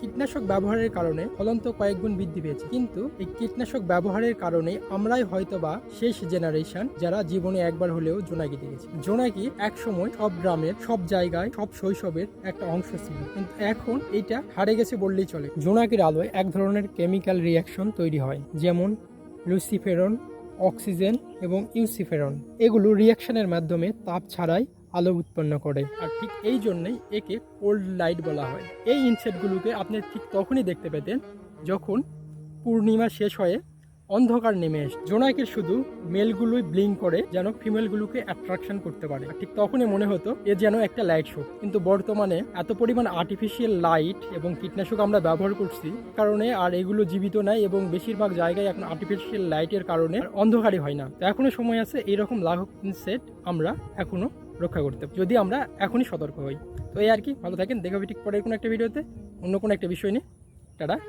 কীটনাশক ব্যবহারের কারণে ফলন তো কয়েক গুণ বৃদ্ধি পেয়েছে, কিন্তু এই কীটনাশক ব্যবহারের কারণে আমরাই হয়তোবা শেষ জেনারেশন যারা জীবনে একবার হলেও জোনাকি দেখেছি। জোনাকি একসময় সব গ্রামের, সব জায়গায়, সব শৈশবের একটা অংশ ছিল, কিন্তু এখন এটা হারিয়ে গেছে বললেই চলে। জোনাকির আলোয় এক ধরনের কেমিক্যাল রিয়াকশন তৈরি হয়, যেমন লুসিফেরন, অক্সিজেন এবং ইউসিফেরন। এগুলো রিয়াকশনের মাধ্যমে তাপ ছাড়াই আলো উৎপন্ন করে, আর ঠিক এই জন্যই একে কোল্ড লাইট বলা হয়। এই ইনসেক্টগুলোকে আপনি ঠিক তখনই দেখতে পেতেন যখন পূর্ণিমা শেষ হয়ে অন্ধকার নেমে আসে। জোনাকির শুধু মেলগুলোই ব্লিঙ্ক করে যেন ফিমেলগুলোকে অ্যাট্রাকশন করতে পারে, আর ঠিক তখনই মনে হতো এ যেন একটা লাইট শো। কিন্তু বর্তমানে এত পরিমাণ আর্টিফিশিয়াল লাইট এবং কীটনাশক আমরা ব্যবহার করছি কারণে আর এগুলো জীবিত নাই, এবং বেশিরভাগ জায়গায় এখন আর্টিফিশিয়াল লাইটের কারণে অন্ধকারই হয় না। তো এখনো সময় আছে এইরকম লাখো ইনসেক্ট আমরা এখনো রক্ষা করতে, যদি আমরা এখনই সতর্ক হই। তো এই আর কি, ভালো থাকেন, দেখা হবে ঠিক পরের কোনো একটা ভিডিওতে অন্য কোনো একটা বিষয় নিয়ে। টাটা।